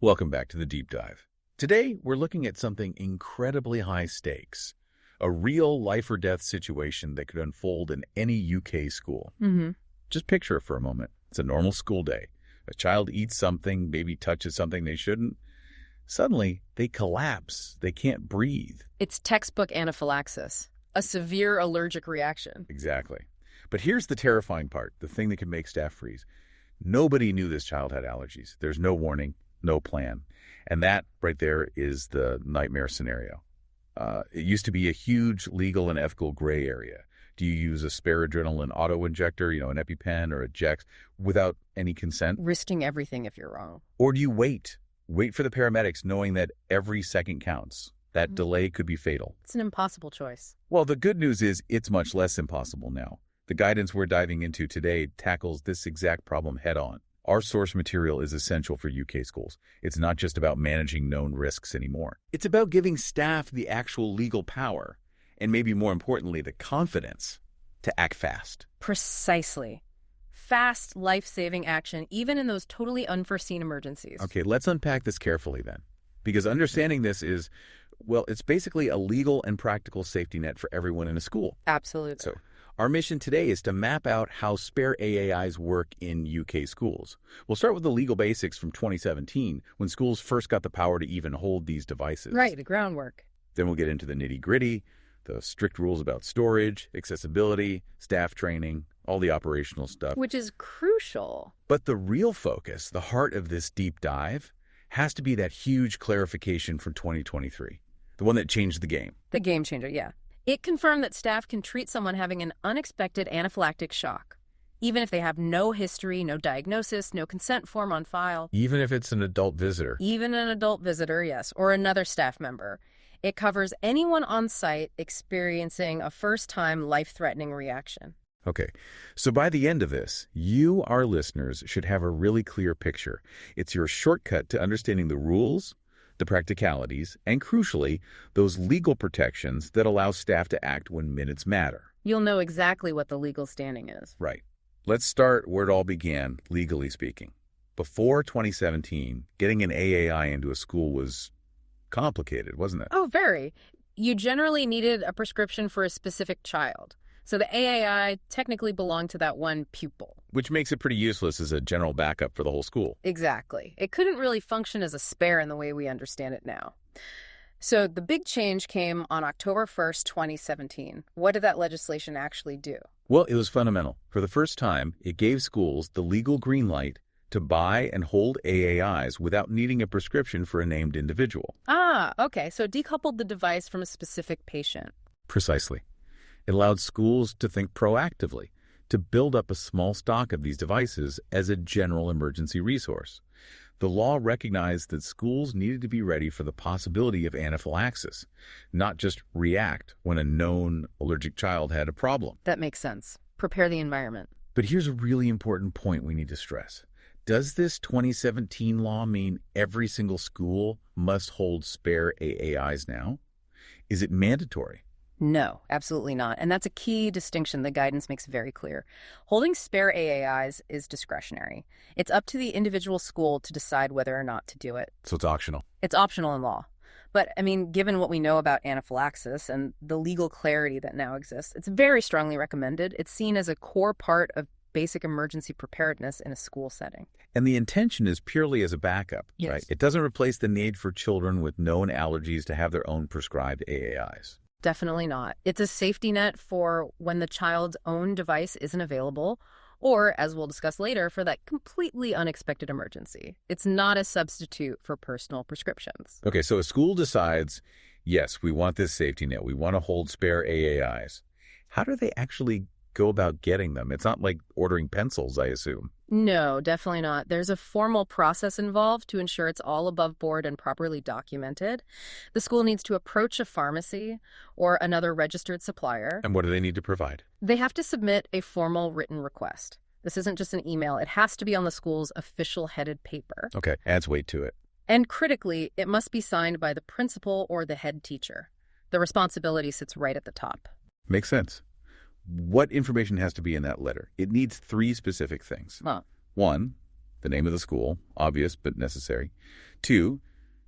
Welcome back to the Deep Dive. Today, we're looking at something incredibly high stakes, a real life or death situation that could unfold in any UK school. Just picture it for a moment. It's a normal school day. A child eats something, maybe touches something they shouldn't. Suddenly, they collapse. They can't breathe. It's textbook anaphylaxis, a severe allergic reaction. Exactly. But here's the terrifying part, the thing that can make staff freeze. Nobody knew this child had allergies. There's no warning, no plan. And that right there is the nightmare scenario. It used to be a huge legal and ethical gray area. Do you use a spare adrenaline auto-injector, an EpiPen or a Jex, without any consent? Risking everything if you're wrong. Or do you wait? Wait for the paramedics knowing that every second counts. That delay could be fatal. It's an impossible choice. Well, the good news is it's much less impossible now. The guidance we're diving into today tackles this exact problem head-on. Our source material is essential for UK schools. It's not just about managing known risks anymore. It's about giving staff the actual legal power, and maybe more importantly, the confidence to act fast. Precisely. Fast, life-saving action, even in those totally unforeseen emergencies. Okay, let's unpack this carefully then. Because understanding this is, well, it's basically a legal and practical safety net for everyone in a school. Absolutely. So, our mission today is to map out how spare AAIs work in UK schools. We'll start with the legal basics from 2017, when schools first got the power to even hold these devices. Right, the groundwork. Then we'll get into the nitty-gritty, the strict rules about storage, accessibility, staff training, all the operational stuff. Which is crucial. But the real focus, the heart of this deep dive, has to be that huge clarification from 2023, the one that changed the game. The game changer, yeah. It confirmed that staff can treat someone having an unexpected anaphylactic shock, even if they have no history, no diagnosis, no consent form on file. Even if it's an adult visitor. Even an adult visitor, yes, or another staff member. It covers anyone on site experiencing a first-time life-threatening reaction. Okay, so by the end of this, you, our listeners, should have a really clear picture. It's your shortcut to understanding the rules, the practicalities, and crucially, those legal protections that allow staff to act when minutes matter. You'll know exactly what the legal standing is. Right. Let's start where it all began, legally speaking. Before 2017, getting an AAI into a school was complicated, wasn't it? Oh, very. You generally needed a prescription for a specific child. So the AAI technically belonged to that one pupil. Which makes it pretty useless as a general backup for the whole school. Exactly. It couldn't really function as a spare in the way we understand it now. So the big change came on October 1st, 2017. What did that legislation actually do? Well, it was fundamental. For the first time, it gave schools the legal green light to buy and hold AAIs without needing a prescription for a named individual. Ah, okay. So it decoupled the device from a specific patient. Precisely. It allowed schools to think proactively, to build up a small stock of these devices as a general emergency resource. The law recognized that schools needed to be ready for the possibility of anaphylaxis, not just react when a known allergic child had a problem. That makes sense. Prepare the environment. But here's a really important point we need to stress. Does this 2017 law mean every single school must hold spare AAIs now? Is it mandatory? No, absolutely not. And that's a key distinction the guidance makes very clear. Holding spare AAIs is discretionary. It's up to the individual school to decide whether or not to do it. So it's optional. It's optional in law. But, given what we know about anaphylaxis and the legal clarity that now exists, it's very strongly recommended. It's seen as a core part of basic emergency preparedness in a school setting. And the intention is purely as a backup, Yes. Right? It doesn't replace the need for children with known allergies to have their own prescribed AAIs. Definitely not. It's a safety net for when the child's own device isn't available, or, as we'll discuss later, for that completely unexpected emergency. It's not a substitute for personal prescriptions. Okay, so a school decides, yes, we want this safety net. We want to hold spare AAIs. How do they actually go about getting them? It's not like ordering pencils, I assume. No, definitely not. There's a formal process involved to ensure it's all above board and properly documented. The school needs to approach a pharmacy or another registered supplier. And what do they need to provide? They have to submit a formal written request. This isn't just an email. It has to be on the school's official headed paper. Okay, adds weight to it. And critically, it must be signed by the principal or the head teacher. The responsibility sits right at the top. Makes sense. What information has to be in that letter? It needs 3 specific things. Huh. 1, the name of the school, obvious but necessary. 2,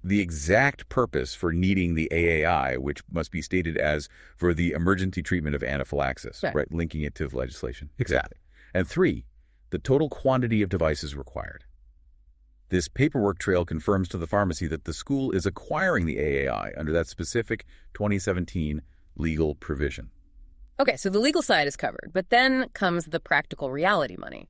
the exact purpose for needing the AAI, which must be stated as for the emergency treatment of anaphylaxis, right? Linking it to the legislation. Exactly. And 3, the total quantity of devices required. This paperwork trail confirms to the pharmacy that the school is acquiring the AAI under that specific 2017 legal provision. Okay, so the legal side is covered, but then comes the practical reality money.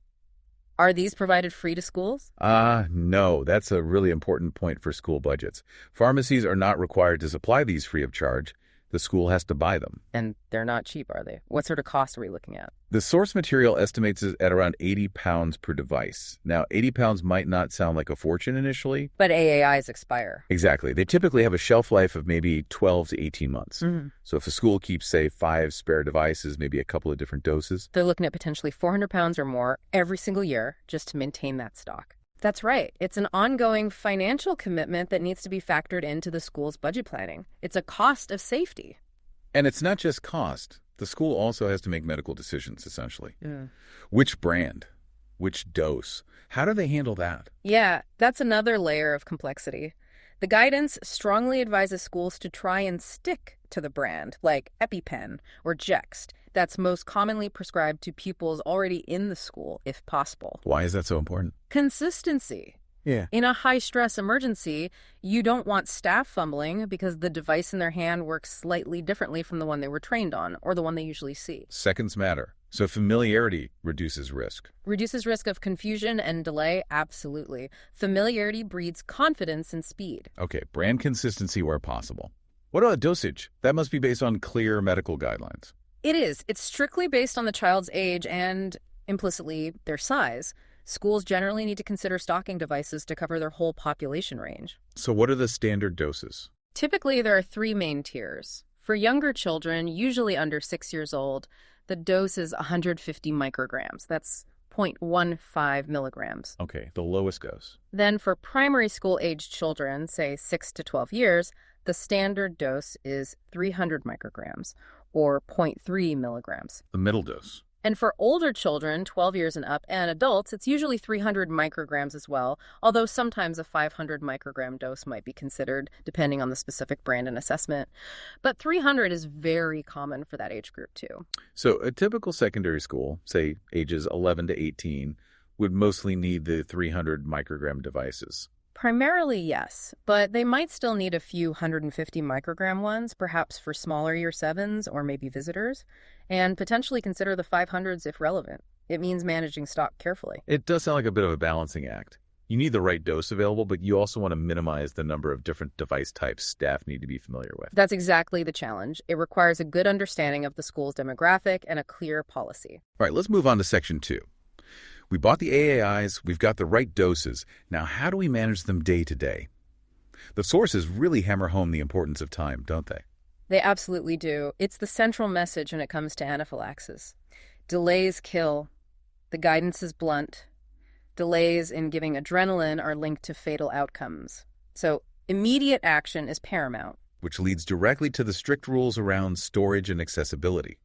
Are these provided free to schools? No. That's a really important point for school budgets. Pharmacies are not required to supply these free of charge. The school has to buy them. And they're not cheap, are they? What sort of cost are we looking at? The source material estimates it at around 80 pounds per device. Now, 80 pounds might not sound like a fortune initially. But AAIs expire. Exactly. They typically have a shelf life of maybe 12 to 18 months. So if a school keeps, say, 5 spare devices, maybe a couple of different doses. They're looking at potentially 400 pounds or more every single year just to maintain that stock. That's right. It's an ongoing financial commitment that needs to be factored into the school's budget planning. It's a cost of safety. And it's not just cost. The school also has to make medical decisions, essentially. Yeah. Which brand? Which dose? How do they handle that? Yeah, that's another layer of complexity. The guidance strongly advises schools to try and stick to the brand, like EpiPen or Jext, that's most commonly prescribed to pupils already in the school, if possible. Why is that so important? Consistency. Yeah. In a high-stress emergency, you don't want staff fumbling because the device in their hand works slightly differently from the one they were trained on or the one they usually see. Seconds matter. So familiarity reduces risk. Reduces risk of confusion and delay? Absolutely. Familiarity breeds confidence and speed. Okay, brand consistency where possible. What about dosage? That must be based on clear medical guidelines. It is. It's strictly based on the child's age and, implicitly, their size. Schools generally need to consider stocking devices to cover their whole population range. So what are the standard doses? Typically, there are 3 main tiers. For younger children, usually under 6 years old, the dose is 150 micrograms. That's 0.15 milligrams. Okay, the lowest dose. Then for primary school-aged children, say 6 to 12 years, the standard dose is 300 micrograms, or 0.3 milligrams. The middle dose. And for older children, 12 years and up, and adults, it's usually 300 micrograms as well, although sometimes a 500 microgram dose might be considered, depending on the specific brand and assessment. But 300 is very common for that age group, too. So a typical secondary school, say ages 11 to 18, would mostly need the 300 microgram devices. Primarily, yes, but they might still need a few 150 microgram ones, perhaps for smaller year 7s or maybe visitors, and potentially consider the 500s if relevant. It means managing stock carefully. It does sound like a bit of a balancing act. You need the right dose available, but you also want to minimize the number of different device types staff need to be familiar with. That's exactly the challenge. It requires a good understanding of the school's demographic and a clear policy. All right, let's move on to Section 2. We bought the AAIs, we've got the right doses. Now, how do we manage them day to day? The sources really hammer home the importance of time, don't they? They absolutely do. It's the central message when it comes to anaphylaxis. Delays kill. The guidance is blunt. Delays in giving adrenaline are linked to fatal outcomes. So immediate action is paramount. Which leads directly to the strict rules around storage and accessibility.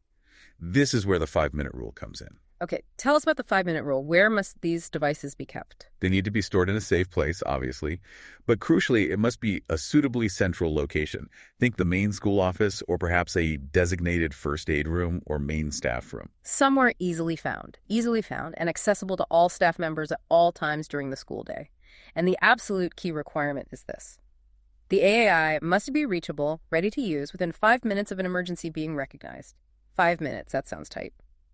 This is where the 5-minute rule comes in. Okay, tell us about the 5-minute rule. Where must these devices be kept? They need to be stored in a safe place, obviously, but crucially, it must be a suitably central location. Think the main school office or perhaps a designated first aid room or main staff room. Somewhere easily found and accessible to all staff members at all times during the school day. And the absolute key requirement is this. The AAI must be reachable, ready to use, within 5 minutes of an emergency being recognized. 5 minutes, that sounds tight.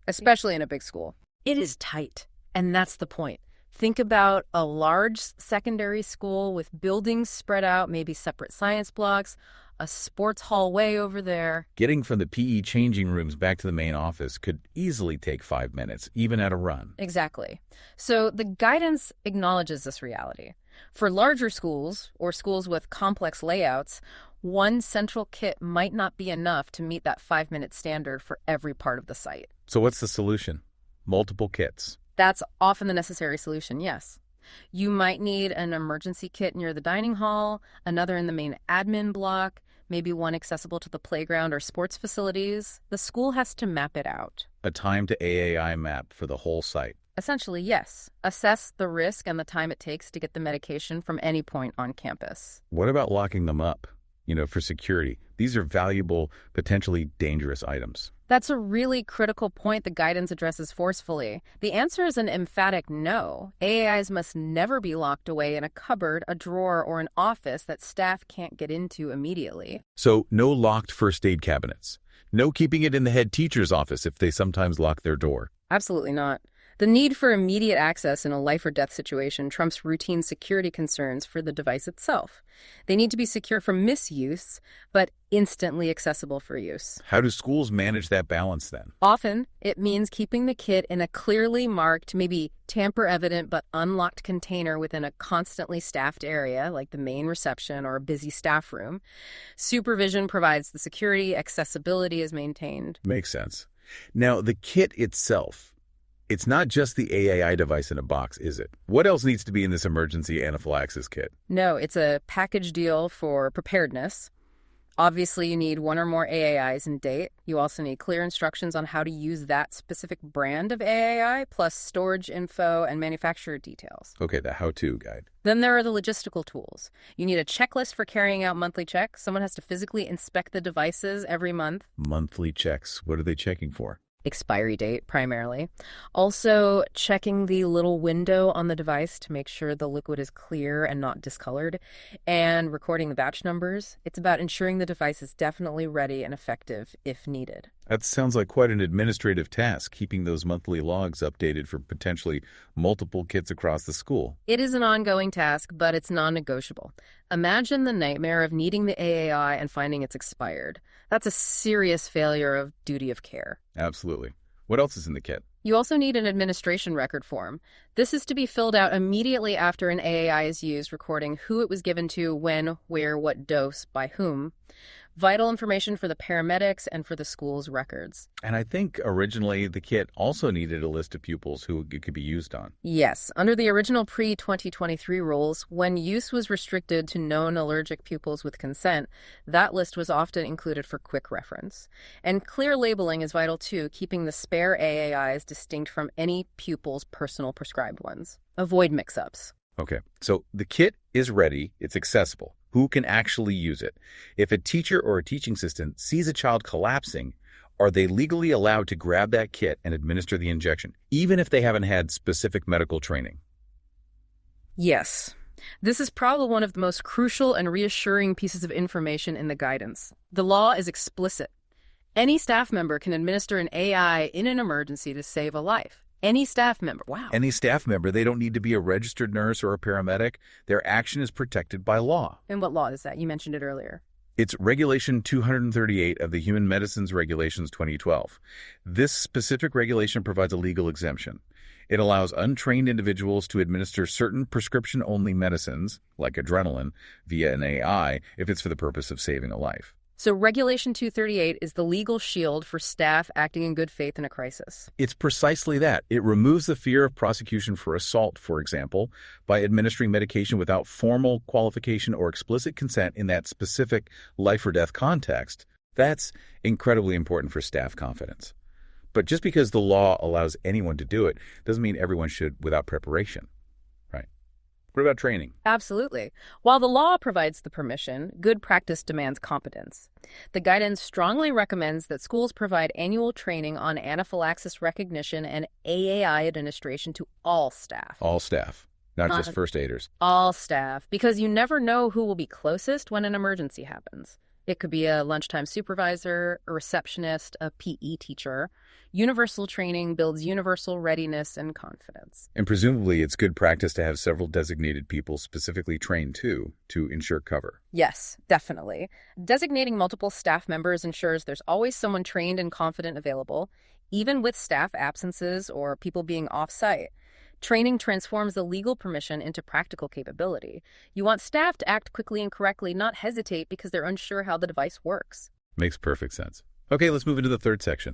Especially in a big school. It is tight, and that's the point. Think about a large secondary school with buildings spread out, maybe separate science blocks, a sports hallway over there. Getting from the PE changing rooms back to the main office could easily take 5 minutes, even at a run. Exactly. So the guidance acknowledges this reality. For larger schools, or schools with complex layouts, one central kit might not be enough to meet that 5-minute standard for every part of the site. So what's the solution? Multiple kits. That's often the necessary solution, yes. You might need an emergency kit near the dining hall, another in the main admin block, maybe one accessible to the playground or sports facilities. The school has to map it out. A time to AAI map for the whole site. Essentially, yes. Assess the risk and the time it takes to get the medication from any point on campus. What about locking them up, for security? These are valuable, potentially dangerous items. That's a really critical point the guidance addresses forcefully. The answer is an emphatic no. AAIs must never be locked away in a cupboard, a drawer, or an office that staff can't get into immediately. So no locked first aid cabinets. No keeping it in the head teacher's office if they sometimes lock their door. Absolutely not. The need for immediate access in a life or death situation trumps routine security concerns for the device itself. They need to be secure from misuse, but instantly accessible for use. How do schools manage that balance then? Often, it means keeping the kit in a clearly marked, maybe tamper-evident but unlocked container within a constantly staffed area, like the main reception or a busy staff room. Supervision provides the security, accessibility is maintained. Makes sense. Now, the kit itself, it's not just the AAI device in a box, is it? What else needs to be in this emergency anaphylaxis kit? No, it's a package deal for preparedness. Obviously, you need one or more AAIs in date. You also need clear instructions on how to use that specific brand of AAI, plus storage info and manufacturer details. Okay, the how-to guide. Then there are the logistical tools. You need a checklist for carrying out monthly checks. Someone has to physically inspect the devices every month. Monthly checks. What are they checking for? Expiry date, primarily. Also, checking the little window on the device to make sure the liquid is clear and not discolored, and recording the batch numbers. It's about ensuring the device is definitely ready and effective if needed. That sounds like quite an administrative task, keeping those monthly logs updated for potentially multiple kits across the school. It is an ongoing task, but it's non-negotiable. Imagine the nightmare of needing the AAI and finding it's expired. That's a serious failure of duty of care. Absolutely. What else is in the kit? You also need an administration record form. This is to be filled out immediately after an AAI is used, recording who it was given to, when, where, what dose, by whom. Vital information for the paramedics and for the school's records. And I think originally the kit also needed a list of pupils who it could be used on. Yes, under the original pre-2023 rules, when use was restricted to known allergic pupils with consent, that list was often included for quick reference. And clear labeling is vital too, keeping the spare AAIs distinct from any pupil's personal prescribed ones. Avoid mix-ups. Okay, so the kit is ready, it's accessible. Who can actually use it? If a teacher or a teaching assistant sees a child collapsing, are they legally allowed to grab that kit and administer the injection, even if they haven't had specific medical training? Yes. This is probably one of the most crucial and reassuring pieces of information in the guidance. The law is explicit. Any staff member can administer an AI in an emergency to save a life. Any staff member. Wow. Any staff member. They don't need to be a registered nurse or a paramedic. Their action is protected by law. And what law is that? You mentioned it earlier. It's Regulation 238 of the Human Medicines Regulations 2012. This specific regulation provides a legal exemption. It allows untrained individuals to administer certain prescription-only medicines, like adrenaline, via an AI if it's for the purpose of saving a life. So Regulation 238 is the legal shield for staff acting in good faith in a crisis. It's precisely that. It removes the fear of prosecution for assault, for example, by administering medication without formal qualification or explicit consent in that specific life or death context. That's incredibly important for staff confidence. But just because the law allows anyone to do it doesn't mean everyone should without preparation. What about training? Absolutely. While the law provides the permission, good practice demands competence. The guidance strongly recommends that schools provide annual training on anaphylaxis recognition and AAI administration to all staff. All staff, not just first aiders. All staff, because you never know who will be closest when an emergency happens. It could be a lunchtime supervisor, a receptionist, a PE teacher. Universal training builds universal readiness and confidence. And presumably it's good practice to have several designated people specifically trained too, to ensure cover. Yes, definitely. Designating multiple staff members ensures there's always someone trained and confident available, even with staff absences or people being off-site. Training transforms the legal permission into practical capability. You want staff to act quickly and correctly, not hesitate because they're unsure how the device works. Makes perfect sense. Okay, let's move into the third section.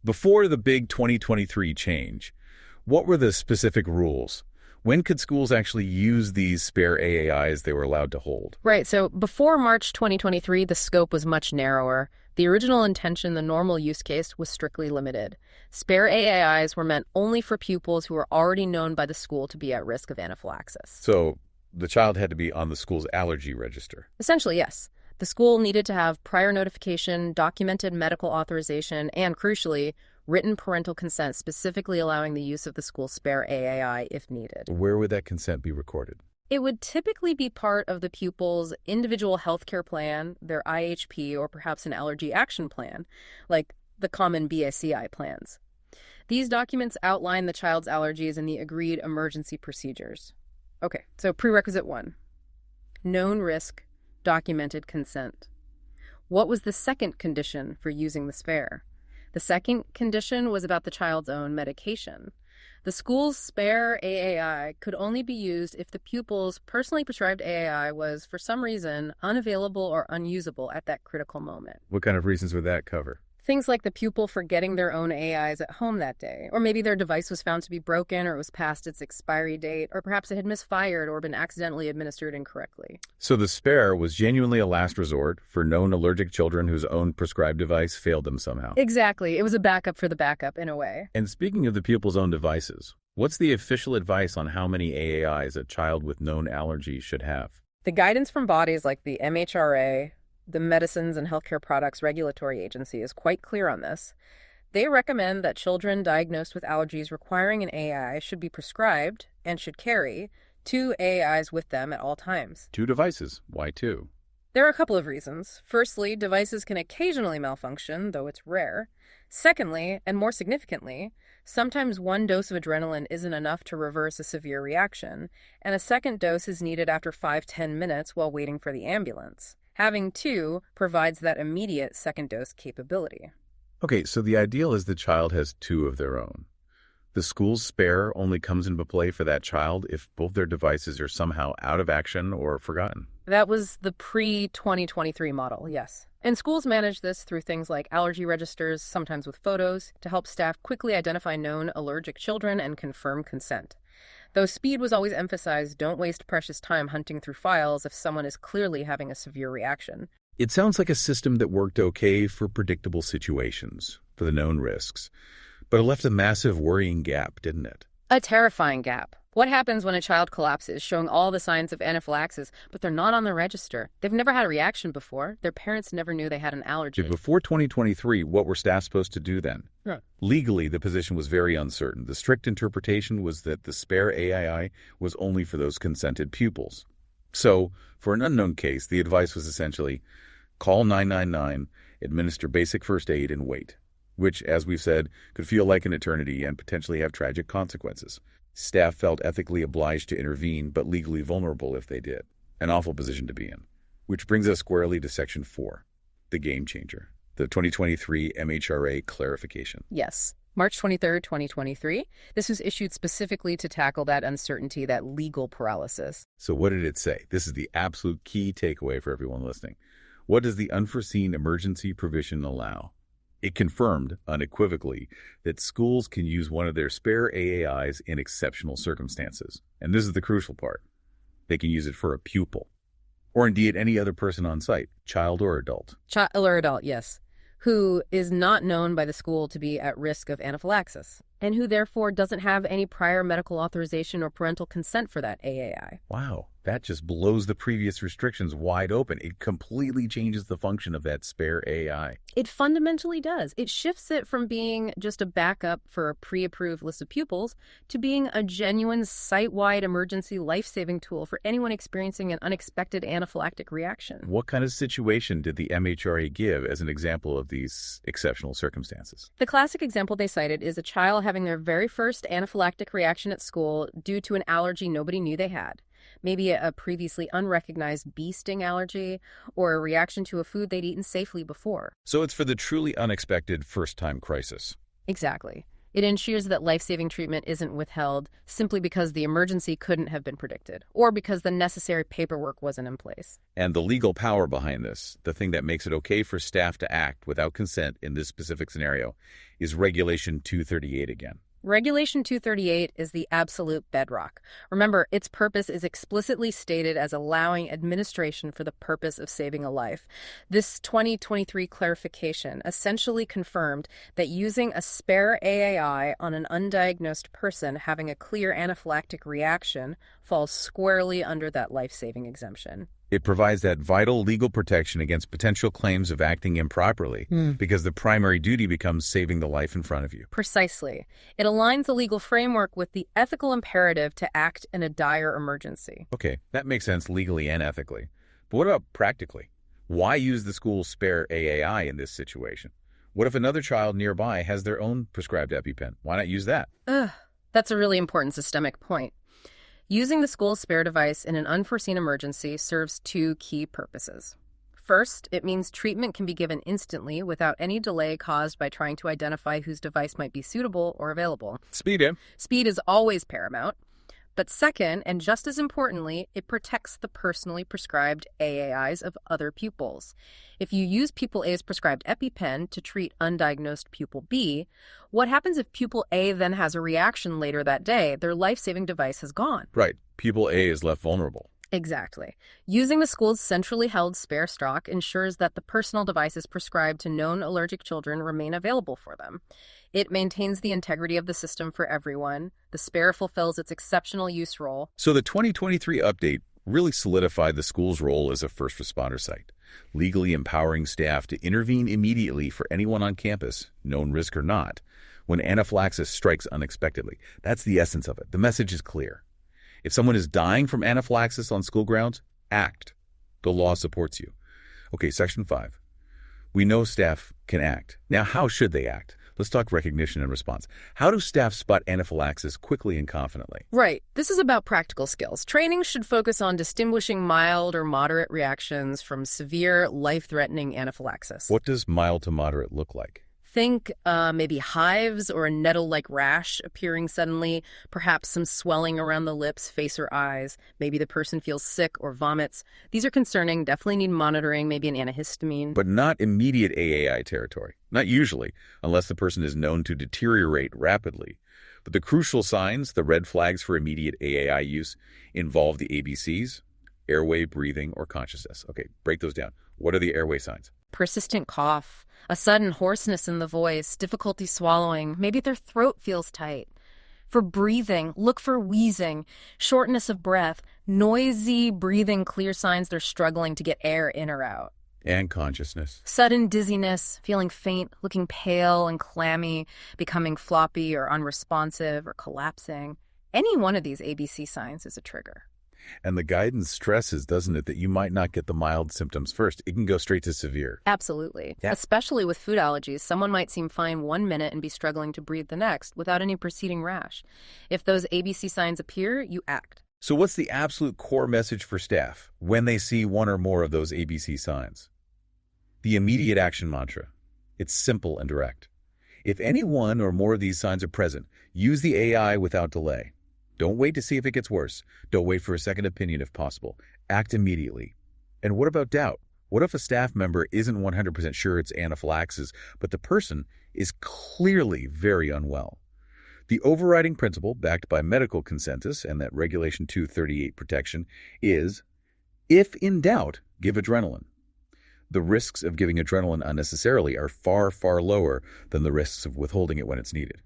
Before the big 2023 change, what were the specific rules? When could schools actually use these spare AAIs they were allowed to hold? Right, so before March 2023, the scope was much narrower. The original intention, the normal use case, was strictly limited. Spare AAIs were meant only for pupils who were already known by the school to be at risk of anaphylaxis. So the child had to be on the school's allergy register. Essentially, yes. The school needed to have prior notification, documented medical authorization, and, crucially, written parental consent specifically allowing the use of the school's spare AAI if needed. Where would that consent be recorded? It would typically be part of the pupil's individual healthcare plan, their IHP, or perhaps an allergy action plan, like the common BACI plans. These documents outline the child's allergies and the agreed emergency procedures. Okay, so prerequisite 1. Known risk, documented consent. What was the second condition for using the spare? The second condition was about the child's own medication. The school's spare AAI could only be used if the pupil's personally prescribed AAI was, for some reason, unavailable or unusable at that critical moment. What kind of reasons would that cover? Things like the pupil forgetting their own AIs at home that day, or maybe their device was found to be broken or it was past its expiry date, or perhaps it had misfired or been accidentally administered incorrectly. So the spare was genuinely a last resort for known allergic children whose own prescribed device failed them somehow. Exactly. It was a backup for the backup, in a way. And speaking of the pupil's own devices, what's the official advice on how many AAIs a child with known allergies should have? The guidance from bodies like the MHRA, the Medicines and Healthcare Products Regulatory Agency, is quite clear on this. They recommend that children diagnosed with allergies requiring an AAI should be prescribed and should carry 2 AAIs with them at all times. 2 devices. Why 2? There are a couple of reasons. Firstly, devices can occasionally malfunction, though it's rare. Secondly, and more significantly, sometimes 1 dose of adrenaline isn't enough to reverse a severe reaction, and a second dose is needed after 5-10 minutes while waiting for the ambulance. Having 2 provides that immediate second dose capability. Okay, so the ideal is the child has 2 of their own. The school's spare only comes into play for that child if both their devices are somehow out of action or forgotten. That was the pre-2023 model, yes. And schools manage this through things like allergy registers, sometimes with photos, to help staff quickly identify known allergic children and confirm consent. Though speed was always emphasized, don't waste precious time hunting through files if someone is clearly having a severe reaction. It sounds like a system that worked okay for predictable situations, for the known risks, but it left a massive worrying gap, didn't it? A terrifying gap. What happens when a child collapses, showing all the signs of anaphylaxis, but they're not on the register? They've never had a reaction before. Their parents never knew they had an allergy. Before 2023, what were staff supposed to do then? Yeah. Legally, the position was very uncertain. The strict interpretation was that the spare AII was only for those consented pupils. So, for an unknown case, the advice was essentially, call 999, administer basic first aid, and wait, which, as we've said, could feel like an eternity and potentially have tragic consequences. Staff felt ethically obliged to intervene, but legally vulnerable if they did. An awful position to be in. Which brings us squarely to Section 4, the game changer, the 2023 MHRA clarification. Yes. March 23rd, 2023. This was issued specifically to tackle that uncertainty, that legal paralysis. So what did it say? This is the absolute key takeaway for everyone listening. What does the unforeseen emergency provision allow? It confirmed, unequivocally, that schools can use one of their spare AAIs in exceptional circumstances. And this is the crucial part. They can use it for a pupil, or indeed any other person on site, child or adult. Child or adult, yes, who is not known by the school to be at risk of anaphylaxis, and who therefore doesn't have any prior medical authorization or parental consent for that AAI. Wow, that just blows the previous restrictions wide open. It completely changes the function of that spare AAI. It fundamentally does. It shifts it from being just a backup for a pre-approved list of pupils to being a genuine site-wide emergency life-saving tool for anyone experiencing an unexpected anaphylactic reaction. What kind of situation did the MHRA give as an example of these exceptional circumstances? The classic example they cited is a child having their very first anaphylactic reaction at school due to an allergy nobody knew they had. Maybe a previously unrecognized bee sting allergy or a reaction to a food they'd eaten safely before. So it's for the truly unexpected first-time crisis. Exactly. It ensures that life-saving treatment isn't withheld simply because the emergency couldn't have been predicted or because the necessary paperwork wasn't in place. And the legal power behind this, the thing that makes it okay for staff to act without consent in this specific scenario, is Regulation 238 again. Regulation 238 is the absolute bedrock. Remember, its purpose is explicitly stated as allowing administration for the purpose of saving a life. This 2023 clarification essentially confirmed that using a spare AAI on an undiagnosed person having a clear anaphylactic reaction falls squarely under that life-saving exemption. It provides that vital legal protection against potential claims of acting improperly because the primary duty becomes saving the life in front of you. Precisely. It aligns the legal framework with the ethical imperative to act in a dire emergency. Okay, that makes sense legally and ethically. But what about practically? Why use the school's spare AAI in this situation? What if another child nearby has their own prescribed EpiPen? Why not use that? That's a really important systemic point. Using the school's spare device in an unforeseen emergency serves two key purposes. First, it means treatment can be given instantly without any delay caused by trying to identify whose device might be suitable or available. Speed in. Speed is always paramount. But second, and just as importantly, it protects the personally prescribed AAIs of other pupils. If you use pupil A's prescribed EpiPen to treat undiagnosed pupil B, what happens if pupil A then has a reaction later that day? Their life-saving device has gone. Right. Pupil A is left vulnerable. Exactly. Using the school's centrally held spare stock ensures that the personal devices prescribed to known allergic children remain available for them. It maintains the integrity of the system for everyone. The spare fulfills its exceptional use role. So the 2023 update really solidified the school's role as a first responder site, legally empowering staff to intervene immediately for anyone on campus, known risk or not, when anaphylaxis strikes unexpectedly. That's the essence of it. The message is clear. If someone is dying from anaphylaxis on school grounds, act. The law supports you. Okay, Section 5. We know staff can act. Now, how should they act? Let's talk recognition and response. How do staff spot anaphylaxis quickly and confidently? Right. This is about practical skills. Training should focus on distinguishing mild or moderate reactions from severe, life-threatening anaphylaxis. What does mild to moderate look like? Think maybe hives or a nettle-like rash appearing suddenly, perhaps some swelling around the lips, face, or eyes. Maybe the person feels sick or vomits. These are concerning, definitely need monitoring, maybe an antihistamine. But not immediate AAI territory. Not usually, unless the person is known to deteriorate rapidly. But the crucial signs, the red flags for immediate AAI use, involve the ABCs, airway, breathing, or consciousness. Okay, break those down. What are the airway signs? Persistent cough, a sudden hoarseness in the voice, difficulty swallowing, maybe their throat feels tight. For breathing, look for wheezing, shortness of breath, noisy breathing, clear signs they're struggling to get air in or out. And consciousness. Sudden dizziness, feeling faint, looking pale and clammy, becoming floppy or unresponsive or collapsing. Any one of these ABC signs is a trigger. And the guidance stresses, doesn't it, that you might not get the mild symptoms first. It can go straight to severe. Absolutely. Yeah. Especially with food allergies, someone might seem fine 1 minute and be struggling to breathe the next without any preceding rash. If those ABC signs appear, you act. So what's the absolute core message for staff when they see one or more of those ABC signs? The immediate action mantra. It's simple and direct. If any one or more of these signs are present, use the AI without delay. Don't wait to see if it gets worse. Don't wait for a second opinion if possible. Act immediately. And what about doubt? What if a staff member isn't 100% sure it's anaphylaxis, but the person is clearly very unwell? The overriding principle, backed by medical consensus and that Regulation 238 protection, is, if in doubt, give adrenaline. The risks of giving adrenaline unnecessarily are far, far lower than the risks of withholding it when it's needed.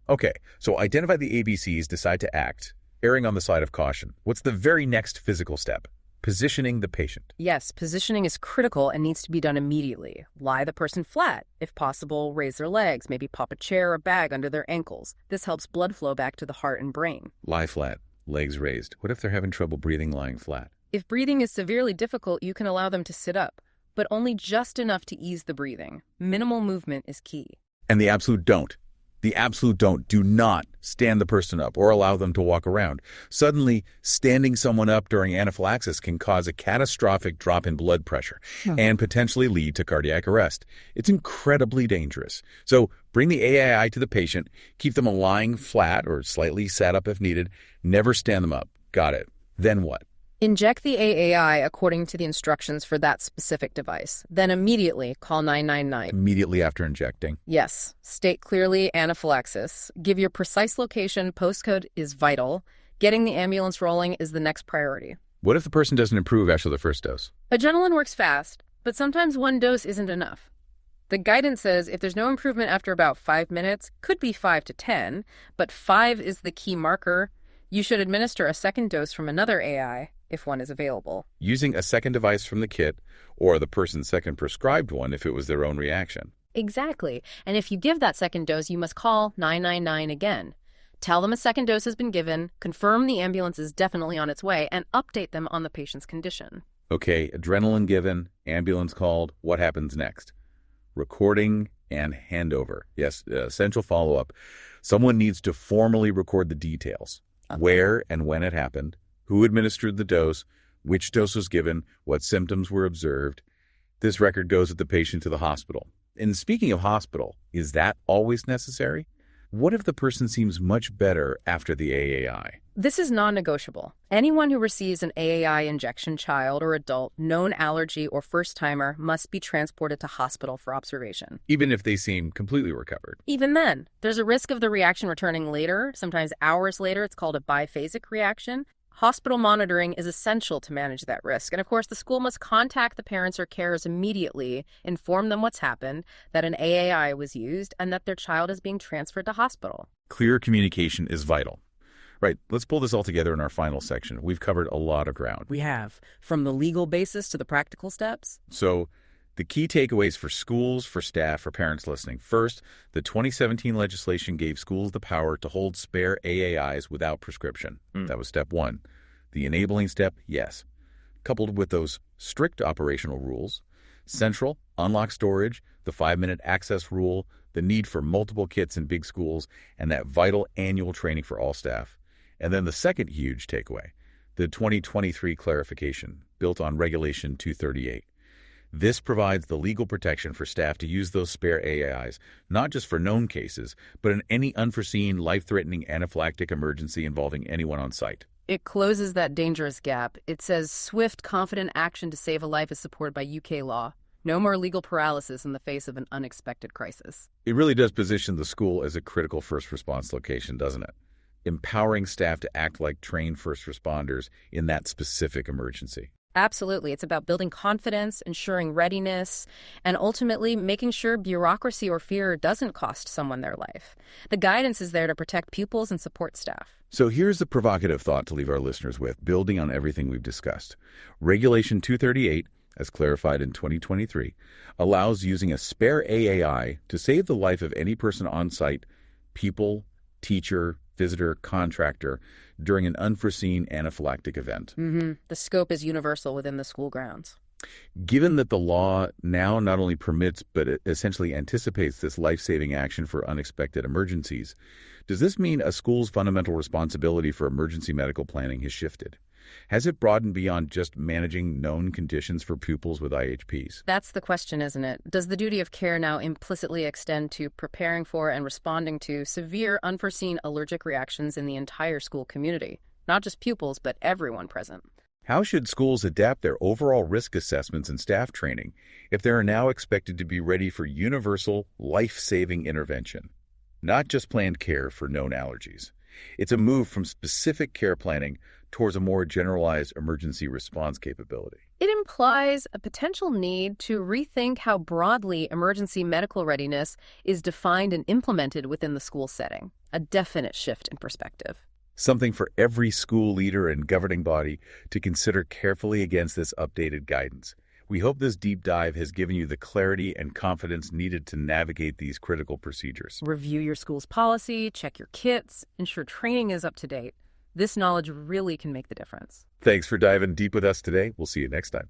Okay, so identify the ABCs, decide to act, erring on the side of caution. What's the very next physical step? Positioning the patient. Yes, positioning is critical and needs to be done immediately. Lie the person flat. If possible, raise their legs, maybe pop a chair or bag under their ankles. This helps blood flow back to the heart and brain. Lie flat, legs raised. What if they're having trouble breathing lying flat? If breathing is severely difficult, you can allow them to sit up, but only just enough to ease the breathing. Minimal movement is key. And the absolute don't. The absolute don't. Do not stand the person up or allow them to walk around. Suddenly, standing someone up during anaphylaxis can cause a catastrophic drop in blood pressure and potentially lead to cardiac arrest. It's incredibly dangerous. So bring the AAI to the patient, keep them lying flat or slightly sat up if needed, never stand them up. Got it. Then what? Inject the AAI according to the instructions for that specific device. Then immediately call 999. Immediately after injecting. Yes. State clearly anaphylaxis. Give your precise location. Postcode is vital. Getting the ambulance rolling is the next priority. What if the person doesn't improve after the first dose? Adrenaline works fast, but sometimes one dose isn't enough. The guidance says if there's no improvement after about 5 minutes, could be 5 to 10, but 5 is the key marker. You should administer a second dose from another AI if one is available. Using a second device from the kit or the person's second prescribed one if it was their own reaction. Exactly. And if you give that second dose, you must call 999 again. Tell them a second dose has been given, confirm the ambulance is definitely on its way, and update them on the patient's condition. Okay, adrenaline given, ambulance called, what happens next? Recording and handover. Yes, essential follow-up. Someone needs to formally record the details. Where and when it happened, who administered the dose, which dose was given, what symptoms were observed. This record goes with the patient to the hospital. And speaking of hospital, is that always necessary? What if the person seems much better after the AAI? This is non-negotiable. Anyone who receives an AAI injection, child or adult, known allergy or first-timer, must be transported to hospital for observation. Even if they seem completely recovered. Even then, there's a risk of the reaction returning later, sometimes hours later. It's called a biphasic reaction. Hospital monitoring is essential to manage that risk. And of course, the school must contact the parents or carers immediately, inform them what's happened, that an AAI was used, and that their child is being transferred to hospital. Clear communication is vital. Right, let's pull this all together in our final section. We've covered a lot of ground. We have, from the legal basis to the practical steps. So, the key takeaways for schools, for staff, for parents listening. First, the 2017 legislation gave schools the power to hold spare AAIs without prescription. That was step one. The enabling step, yes. Coupled with those strict operational rules, central, unlock storage, the 5-minute access rule, the need for multiple kits in big schools, and that vital annual training for all staff. And then the second huge takeaway, the 2023 clarification, built on Regulation 238. This provides the legal protection for staff to use those spare AAIs, not just for known cases, but in any unforeseen, life-threatening anaphylactic emergency involving anyone on site. It closes that dangerous gap. It says swift, confident action to save a life is supported by UK law. No more legal paralysis in the face of an unexpected crisis. It really does position the school as a critical first response location, doesn't it? Empowering staff to act like trained first responders in that specific emergency. Absolutely. It's about building confidence, ensuring readiness, and ultimately making sure bureaucracy or fear doesn't cost someone their life. The guidance is there to protect pupils and support staff. So here's a provocative thought to leave our listeners with, building on everything we've discussed. Regulation 238, as clarified in 2023, allows using a spare AAI to save the life of any person on site, pupil, teacher, visitor, contractor, during an unforeseen anaphylactic event. The scope is universal within the school grounds. Given that the law now not only permits but it essentially anticipates this life-saving action for unexpected emergencies, does this mean a school's fundamental responsibility for emergency medical planning has shifted? Has it broadened beyond just managing known conditions for pupils with IHPs? That's the question, isn't it? Does the duty of care now implicitly extend to preparing for and responding to severe unforeseen allergic reactions in the entire school community? Not just pupils, but everyone present. How should schools adapt their overall risk assessments and staff training if they are now expected to be ready for universal, life-saving intervention? Not just planned care for known allergies. It's a move from specific care planning towards a more generalized emergency response capability. It implies a potential need to rethink how broadly emergency medical readiness is defined and implemented within the school setting. A definite shift in perspective. Something for every school leader and governing body to consider carefully against this updated guidance. We hope this deep dive has given you the clarity and confidence needed to navigate these critical procedures. Review your school's policy, check your kits, ensure training is up to date. This knowledge really can make the difference. Thanks for diving deep with us today. We'll see you next time.